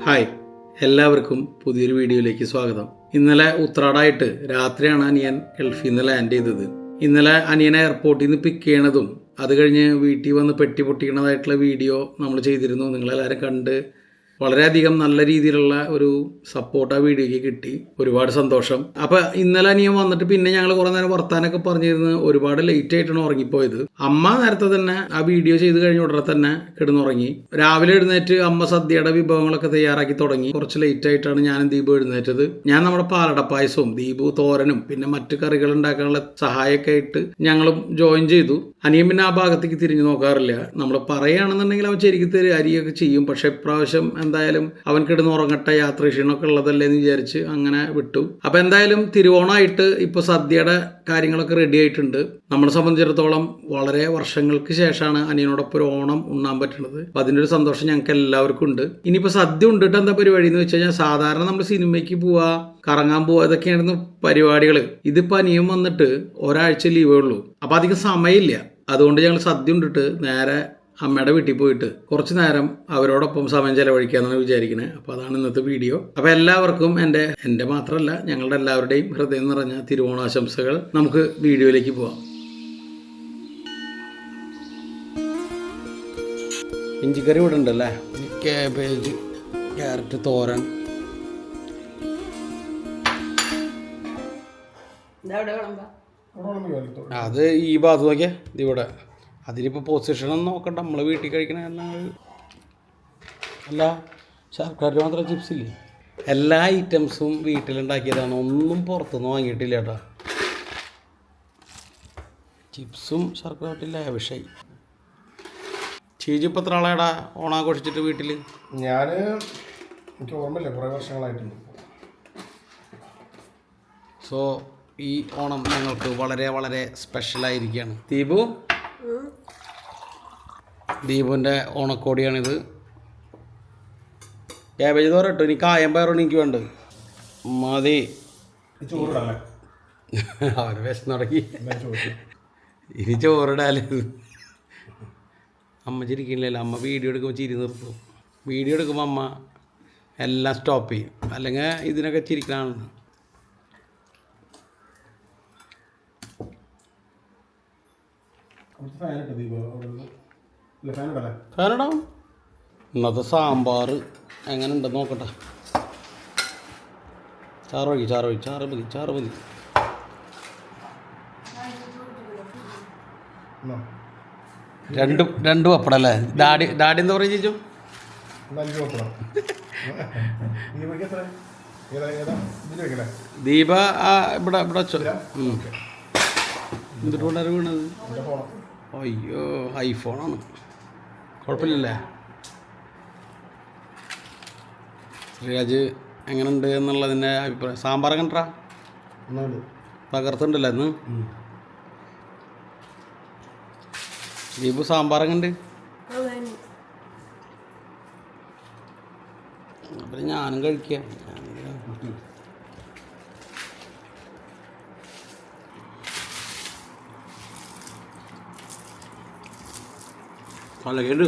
Hi, എല്ലാവർക്കും പുതിയൊരു വീഡിയോയിലേക്ക് സ്വാഗതം. ഇന്നലെ ഉത്രാടായിട്ട് രാത്രിയാണ് അനിയൻ ഗൾഫിൽ നിന്ന് ലാൻഡ് ചെയ്തത്. ഇന്നലെ അനിയനെ എയർപോർട്ടിൽ നിന്ന് പിക്ക് ചെയ്യണതും അത് കഴിഞ്ഞ് വീട്ടിൽ വന്ന് പെട്ടി പൊട്ടിക്കണതായിട്ടുള്ള വീഡിയോ നമ്മൾ ചെയ്തിരുന്നു. നിങ്ങളെല്ലാവരും കണ്ട് വളരെയധികം നല്ല രീതിയിലുള്ള ഒരു സപ്പോർട്ട് ആ വീഡിയോയ്ക്ക് കിട്ടി. ഒരുപാട് സന്തോഷം. അപ്പോൾ ഇന്നലെ അനിയൻ വന്നിട്ട് പിന്നെ ഞങ്ങൾ കുറേ നേരം വർത്താനൊക്കെ പറഞ്ഞിരുന്നു. ഒരുപാട് ലേറ്റ് ആയിട്ടാണ് ഉറങ്ങിപ്പോയത്. അമ്മ നേരത്തെ തന്നെ ആ വീഡിയോ ചെയ്ത് കഴിഞ്ഞ ഉടനെ തന്നെ കിടന്നുറങ്ങി. രാവിലെ എഴുന്നേറ്റ് അമ്മ സദ്യയുടെ വിഭവങ്ങളൊക്കെ തയ്യാറാക്കി തുടങ്ങി. കുറച്ച് ലേറ്റ് ആയിട്ടാണ് ഞാനും ദീപു എഴുന്നേറ്റത്. ഞാൻ നമ്മുടെ പാലട പായസവും ദീപു തോരനും പിന്നെ മറ്റു കറികൾ ഉണ്ടാക്കാനുള്ള സഹായമൊക്കെ ആയിട്ട് ഞങ്ങളും ജോയിൻ ചെയ്തു. അനിയൻ പിന്നെ ആ ഭാഗത്തേക്ക് തിരിഞ്ഞു നോക്കാറില്ല. നമ്മൾ പറയുകയാണെന്നുണ്ടെങ്കിൽ അവൻ ശരിക്കും തരും അരിയൊക്കെ ചെയ്യും. പക്ഷെ ഇപ്രാവശ്യം എന്തായാലും അവൻ കിടന്ന് ഉറങ്ങട്ടെ, യാത്ര ക്ഷീണമൊക്കെ ഉള്ളതല്ലേ എന്ന് വിചാരിച്ച് അങ്ങനെ വിട്ടു. അപ്പൊ എന്തായാലും തിരുവോണമായിട്ട് ഇപ്പൊ സദ്യയുടെ കാര്യങ്ങളൊക്കെ റെഡി ആയിട്ടുണ്ട്. നമ്മളെ സംബന്ധിച്ചിടത്തോളം വളരെ വർഷങ്ങൾക്ക് ശേഷമാണ് അനിയനോടൊപ്പം ഒരു ഓണം ഉണ്ണാൻ പറ്റുന്നത്. അപ്പൊ അതിൻ്റെ ഒരു സന്തോഷം ഞങ്ങൾക്ക് എല്ലാവർക്കും ഉണ്ട്. ഇനിയിപ്പോൾ സദ്യ ഉണ്ടിട്ട് എന്താ പരിപാടി എന്ന് വെച്ച് കഴിഞ്ഞാൽ, സാധാരണ നമ്മൾ സിനിമയ്ക്ക് പോവാ, കറങ്ങാൻ പോവുക, ഇതൊക്കെയായിരുന്നു പരിപാടികൾ. ഇതിപ്പോൾ അനിയൻ വന്നിട്ട് ഒരാഴ്ച ലീവേ ഉള്ളൂ. അപ്പം അധികം സമയമില്ല. അതുകൊണ്ട് ഞങ്ങൾ സദ്യ ഉണ്ടിട്ട് നേരെ അമ്മയുടെ വീട്ടിൽ പോയിട്ട് കുറച്ച് നേരം അവരോടൊപ്പം സമയം ചെലവഴിക്കാന്നാണ് വിചാരിക്കുന്നത്. അപ്പോൾ അതാണ് ഇന്നത്തെ വീഡിയോ. അപ്പോൾ എല്ലാവർക്കും എൻ്റെ മാത്രമല്ല ഞങ്ങളുടെ എല്ലാവരുടെയും ഹൃദയം നിറഞ്ഞ തിരുവോണാശംസകൾ. നമുക്ക് വീഡിയോയിലേക്ക് പോവാം. ഇഞ്ചിക്കറി ഇവിടെ ഉണ്ടല്ലേ, കാബേജ്, ക്യാരറ്റ് തോരൻ. അത് ഈ ഭാഗത്ത് നോക്കിയാൽ ഇവിടെ. അതിലിപ്പോൾ പൊസിഷനൊന്നും നോക്കണ്ട, നമ്മൾ വീട്ടിൽ കഴിക്കണ അല്ല ശർക്കര മാത്രം ചിപ്സ് ഇല്ലേ, എല്ലാ ഐറ്റംസും വീട്ടിലുണ്ടാക്കിയതാണ്. ഒന്നും പുറത്തുനിന്ന് വാങ്ങിയിട്ടില്ല കേട്ടോ. ചിപ്സും ശർക്കര ഇട്ടില്ല വിഷയ്. ചീജിപ്പോൾ എത്ര ആളാടാ ഓണാഘോഷിച്ചിട്ട് വീട്ടിൽ? എനിക്ക് ഓർമ്മയില്ല, കുറേ വർഷങ്ങളായിട്ടുണ്ട്. സോ ഈ ഓണം ഞങ്ങൾക്ക് വളരെ വളരെ സ്പെഷ്യലായിരിക്കുകയാണ്. ദീപുവിൻ്റെ ഓണക്കോടിയാണിത്. ക്യാബേജ് തോര ഇട്ടു. ഇനി കായം പയറാണ് എനിക്ക് വേണ്ടത്. മതി. അവരെ വിശന്ന് തുടങ്ങി. ഇനി ചോറിടാല്. അമ്മ ചിരിക്കില്ലല്ലോ. അമ്മ വീഡിയോ എടുക്കുമ്പോൾ ചിരി നിർത്തും. വീഡിയോ എടുക്കുമ്പോൾ അമ്മ എല്ലാം സ്റ്റോപ്പ് ചെയ്യും. അല്ലെങ്കിൽ ഇതിനൊക്കെ ചിരിക്കണമാണ്. ഫാനിടാം. ഇന്നത്തെ സാമ്പാർ എങ്ങനെ ഉണ്ടെന്ന് നോക്കട്ടെ. ചാറ് മതി. രണ്ട് പപ്പടം അല്ലേ? ഡാഡി എന്താ പറയുക ചേച്ചു? ദീപ ഇവിടെ വെച്ചോ. എന്നിട്ട് കൊണ്ടാണ് വീണത്. അയ്യോ, ഐഫോണാണ്. കുഴപ്പമില്ലല്ലേ? ശ്രീരാജ് എങ്ങനെയുണ്ട് എന്നുള്ളതിൻ്റെ അഭിപ്രായം. സാമ്പാറൊക്കെ ഉണ്ടാ തകർത്തുണ്ടല്ലോ ഇന്ന്. ദീപു സാമ്പാറൊക്കെ ഉണ്ട്. അപ്പം ഞാനും കഴിക്കാം. കേട്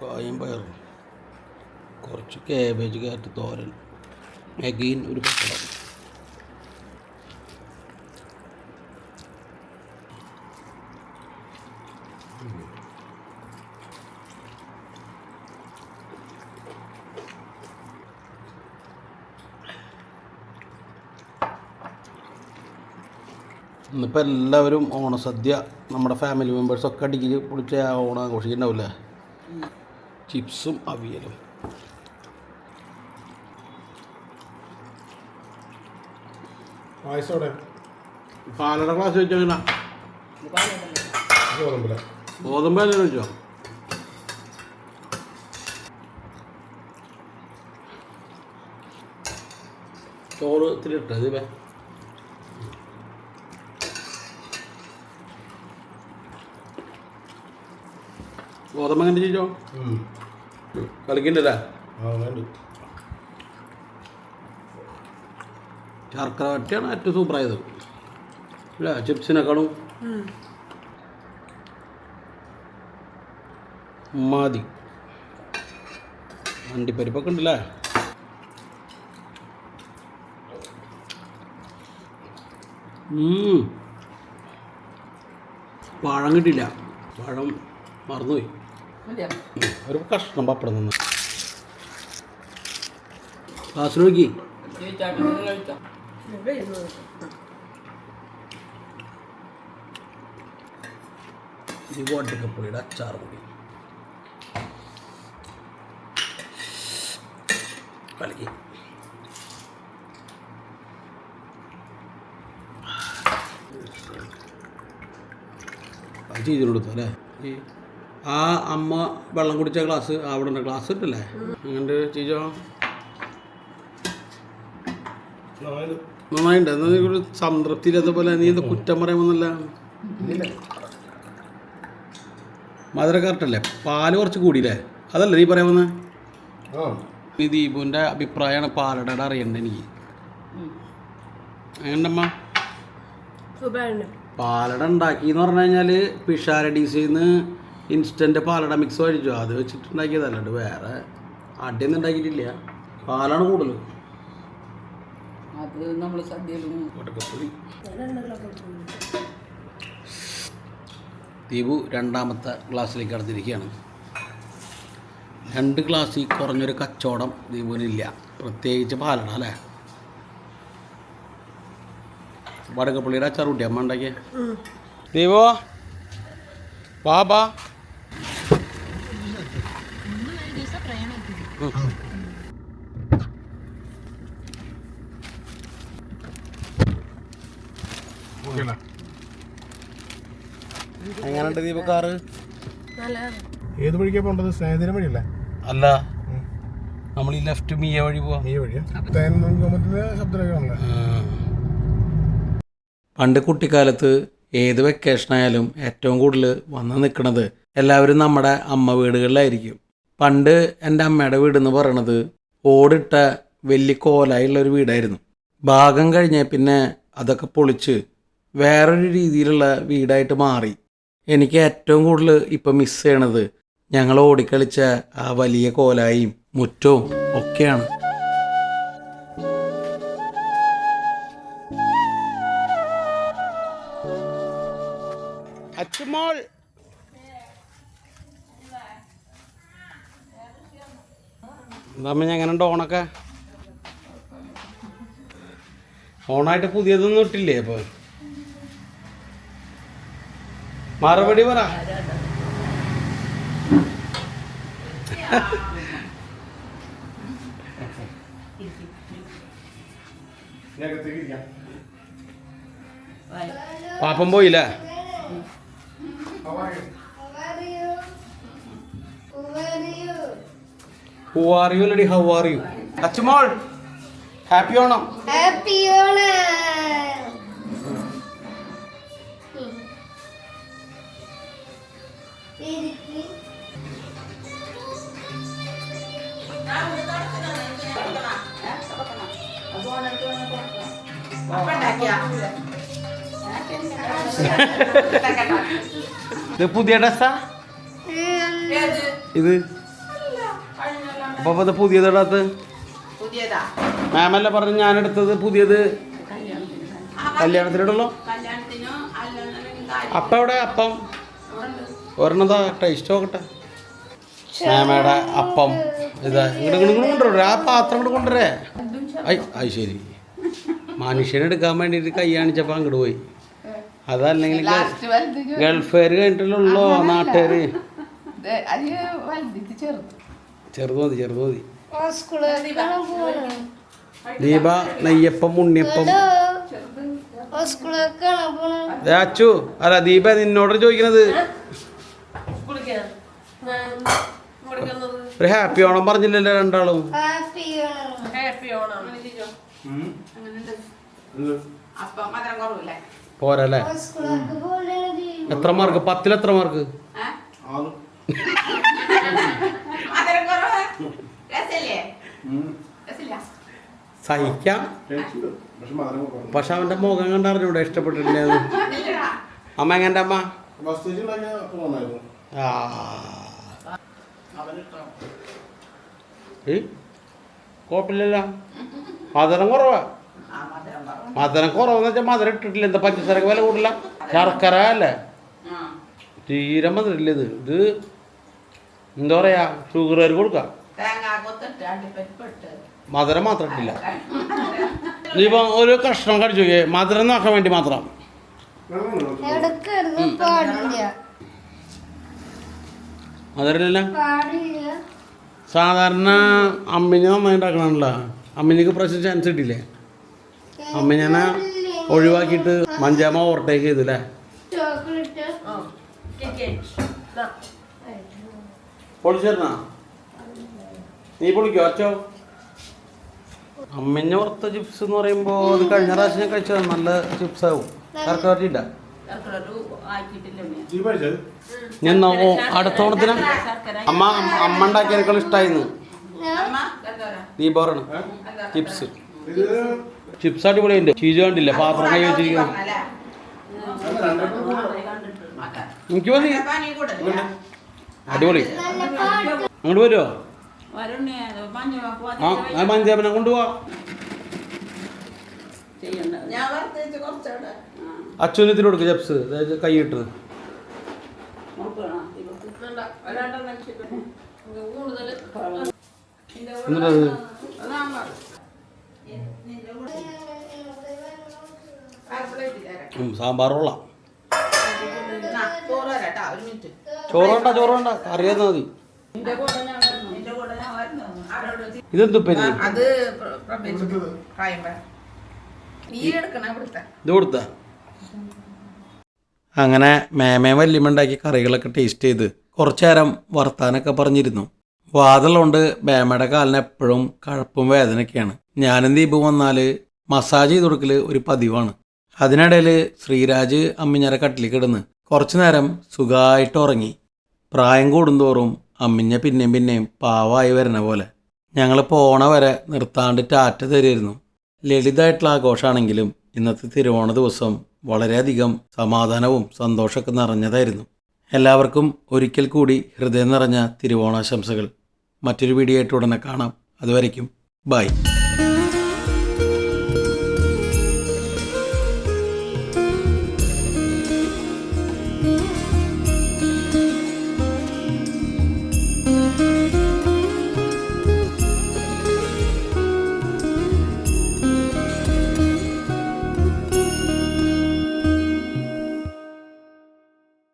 കായം പയറും, കുറച്ച് കാബേജ്, ക്യാരറ്റ് തോരൻ, അഗെയിൻ ഒരു പപ്പടം. ഇന്നിപ്പോൾ എല്ലാവരും ഓണസദ്യ നമ്മുടെ ഫാമിലി മെമ്പേഴ്സൊക്കെ അടിക്ക് പൊളിച്ച് ഓണം ആഘോഷിക്കുന്നുണ്ടാവില്ലേ. ചിപ്സും അവിയലും. പാലട ക്ലാസ് വെച്ചോ? ഗോതമ്പല്ലേ വെച്ചോ? ചോറ് ഇത്തിരി ഇട്ടത് ഗോതമ്പ് എങ്ങനെ ചെയ്യോ കളിക്കണ്ടല്ലേ ശർക്കര വരട്ടിയാണ് ഏറ്റവും സൂപ്പറായത് അല്ലേ ചിപ്സിനെക്കാളും മതി അണ്ടിപ്പരിപ്പൊക്കെ ഉണ്ടല്ലേ പഴം കിട്ടിയില്ല പഴം മറന്നുപോയി ഒരു കഷ്ണം പപ്പടം നിന്ന് ക്ലാസ്സിൽ നോക്കി ഈ വാട്ടിക്കപ്പുളിയുടെ അച്ചാർ കൂടി കളിക്ക് അത് ചെയ്തിട്ടുള്ളൂ അല്ലേ ആ അമ്മ വെള്ളം കുടിച്ച ഗ്ലാസ് അവിടെ ഉണ്ട് ഗ്ലാസ് ഇട്ടല്ലേ അങ്ങനെ ചെയ്തോ നന്നായിട്ടുണ്ട് എന്നാൽ ഒരു സംതൃപ്തി ഇല്ലാത്ത പോലെ നീ ഇത് കുറ്റം പറയുമെന്നല്ല മധുര കറക്റ്റല്ലേ പാല് കുറച്ച് കൂടിയില്ലേ അതല്ലേ നീ പറയാൻ വന്നേ ഈ ദീപുവിൻ്റെ അഭിപ്രായമാണ് പാലട അറിയണ്ടത് എനിക്ക് എങ്ങനെയമ്മ പാലട ഉണ്ടാക്കി എന്ന് പറഞ്ഞു കഴിഞ്ഞാൽ പിഷാരഡീസിന്ന് ഇൻസ്റ്റൻറ്റ് പാലട മിക്സ് കഴിച്ചു അത് വെച്ചിട്ടുണ്ടാക്കിയതല്ലാണ്ട് വേറെ അടിയൊന്നും ഉണ്ടാക്കിയിട്ടില്ല പാലാണ് കൂടുതൽ അത് നമ്മൾ സദ്യയിലും ദീപു രണ്ടാമത്തെ ഗ്ലാസ്സിലേക്ക് കടന്നിരിക്കുകയാണ് 2 ഗ്ലാസ്സിൽ കുറഞ്ഞൊരു കച്ചവടം ദീപുവിനില്ല പ്രത്യേകിച്ച് പാലട അല്ലേ വടക്കപ്പള്ളിയുടെ അച്ചാർ കൂട്ടി അമ്മ ഉണ്ടാക്കിയ ദീപോ ബാബാ എങ്ങനെയുണ്ട് ദീപക്കാറ് ഏത് വഴിക്കാ പോണ്ടത് സ്നേഹദിനം വഴിയല്ലേ അല്ല നമ്മൾ ഈ ലെഫ്റ്റ് മിയ വഴി പോവാം ഈ വഴിയാ ശബ്ദരേഖയാണല്ലേ പണ്ട് കുട്ടിക്കാലത്ത് ഏത് വെക്കേഷനായാലും ഏറ്റവും കൂടുതൽ വന്ന് നിൽക്കുന്നത് എല്ലാവരും നമ്മുടെ അമ്മ വീടുകളിലായിരിക്കും. പണ്ട് എൻ്റെ അമ്മയുടെ വീടെന്ന് പറയണത് ഓടിട്ട വലിയ കോലായുള്ളൊരു വീടായിരുന്നു. ഭാഗം കഴിഞ്ഞ് പിന്നെ അതൊക്കെ പൊളിച്ച് വേറൊരു രീതിയിലുള്ള വീടായിട്ട് മാറി. എനിക്ക് ഏറ്റവും കൂടുതൽ ഇപ്പം മിസ് ചെയ്യണത് ഞങ്ങൾ ഓടിക്കളിച്ച ആ വലിയ കോലായും മുറ്റവും ഒക്കെയാണ്. അച്ചുമോൾ നമ്മ എങ്ങനെയുണ്ട് ഓണൊക്കെ? ഓണായിട്ട് പുതിയതൊന്നും ഇട്ടില്ലേ? ഇപ്പൊ മറുപടി പറ. പാപ്പം പോയില്ലേ? Who are you, lady? How are you? Achumol, happy Onam. Happy Onam. ഇത് പുതിയ ഡ്രസ്സാ? ഇത് അപ്പൊ ഇത് പുതിയതെടുത്ത് മാമല്ല പറഞ്ഞു ഞാനെടുത്തത് പുതിയത് കല്യാണത്തിനിടുള്ളൂ. അപ്പം എവിടെ? അപ്പം ഒരെണ്ണതാ ടേസ്റ്റ് നോക്കട്ടെ. മാമയുടെ അപ്പം ഇതാ ഇങ്ങോട്ട് കൊണ്ടുവരേ, ആ പാത്രം ഇങ്ങോട്ട് കൊണ്ടുവരേ. അത് ശരി, മനുഷ്യനെ എടുക്കാൻ വേണ്ടിയിട്ട് കൈ കാണിച്ചപ്പോൾ അങ്ങോട്ട് പോയി. അതല്ലെങ്കിൽ ഗൾഫുകാർ കഴിഞ്ഞിട്ടുള്ളൂ നാട്ടുകാർ. ചെറുത് മതി, ചെറുത് മതി. ദീപ നെയ്യപ്പം ഉണ്ണിയപ്പം. അച്ചു അല്ല ദീപ നിന്നോട് ചോദിക്കണത്. ഒരു ഹാപ്പി ഓണം പറഞ്ഞില്ലല്ലോ രണ്ടാളും? പോരല്ലേ? എത്ര മാർക്ക്? 10 എത്ര മാർക്ക്? സഹിക്കാം. പക്ഷെ മധുരം കുറവാണ്. പക്ഷെ അവൻ്റെ മുഖം കണ്ടറിഞ്ഞൂടെ ഇഷ്ടപ്പെട്ടിട്ടില്ല അത്. അമ്മ എങ്ങനെ അമ്മ? ഫസ്റ്റ് ഉണ്ടാക്കിയ അപ്പോൾ നന്നായിരുന്നു. ആ കുഴപ്പമില്ലല്ലോ. മധുരം കുറവാ. മധുരം കുറവെന്ന് വെച്ചാൽ മധുരം ഇട്ടിട്ടില്ല. എന്താ പഞ്ചസാരക്ക് വില കൂടില്ല. ശർക്കര അല്ലേ, തീരെ മധുരമില്ല. ഇത് എന്താ പറയാ, ഷുഗറുകാർക്ക് കൊടുക്കാം. മധുരം മാത്രം ഇട്ടില്ല. ഇനിയിപ്പോ ഒരു കഷ്ണം കടിച്ചു നോക്കിയേ, മധുരം നോക്കാൻ വേണ്ടി മാത്രം. മധുരമില്ല. സാധാരണ അമ്മിന് നന്നായി ഉണ്ടാക്കണമല്ലോ. അമ്മിനിക്ക് പ്രശ്നം ചാൻസ് കിട്ടിയില്ലേ? അമ്മ ഞാൻ ഒഴിവാക്കിയിട്ട് മഞ്ചാമ ഓവർടേക്ക് ചെയ്തില്ലേ? പൊളിച്ചേർന്നാ നീ പൊളിക്കോ അച്ചോ? അമ്മിഞ്ഞ പുറത്തെ ചിപ്സ് എന്ന് പറയുമ്പോൾ അത് കഴിഞ്ഞ പ്രാവശ്യം ഞാൻ കഴിച്ചത് നല്ല ചിപ്സ് ആവും. കറക്റ്റ് പറ്റിയില്ല. ഞാൻ അടുത്ത ഓണത്തിന് അമ്മ ഉണ്ടാക്കിയതിനേക്കാൾ ഇഷ്ടമായിരുന്നു. ദീപാറാണ് ചിപ്സ്. ചിപ്സ് അടിപൊളിയുണ്ട്. ചീജ് കണ്ടില്ല, പാത്രം കൈ വെച്ചിരിക്കുന്നു. എനിക്ക് മതി, അടിപൊളി. അങ്ങോട്ട് വരുമോ? ആ മഞ്ചാപനം കൊണ്ടുപോവാ. അച്ഛനത്തിന് കൊടുക്കുക ചിപ്സ് കൈയിട്ട്. എന്നിട്ടത് സാമ്പാർ കൊള്ളാം. ചോറ് വേണ്ട കറി തന്നാ മതി. ഇതെന്തുപ്പരി ഇത് കൊടുത്ത. അങ്ങനെ മേമയും വല്യമ്മ ഉണ്ടാക്കി കറികളൊക്കെ ടേസ്റ്റ് ചെയ്ത് കുറച്ചു നേരം വർത്താനൊക്കെ പറഞ്ഞിരുന്നു. വാതലുകൊണ്ട് മേമയുടെ കാലിന് എപ്പോഴും കഴപ്പും വേദനയൊക്കെയാണ്. ഞാനും ദീപു വന്നാൽ മസാജ് ചെയ്ത് കൊടുക്കൽ ഒരു പതിവാണ്. അതിനിടയിൽ ശ്രീരാജ് അമ്മിഞ്ഞാരെ കട്ടിലിൽ കിടന്ന് കുറച്ചു നേരം സുഖമായിട്ട് ഉറങ്ങി. പ്രായം കൂടുന്തോറും അമ്മിഞ്ഞ പിന്നെയും പാവമായി വരണ പോലെ. ഞങ്ങൾ പോണ വരെ നിർത്താണ്ട് ടാറ്റ തരുമായിരുന്നു. ലളിതമായിട്ടുള്ള ആഘോഷമാണെങ്കിലും ഇന്നത്തെ തിരുവോണ ദിവസം വളരെയധികം സമാധാനവും സന്തോഷമൊക്കെ നിറഞ്ഞതായിരുന്നു. എല്ലാവർക്കും ഒരിക്കൽ കൂടി ഹൃദയം നിറഞ്ഞ തിരുവോണാശംസകൾ. മറ്റൊരു വീഡിയോ ആയിട്ട് ഉടനെ കാണാം. അതുവരയ്ക്കും ബൈ.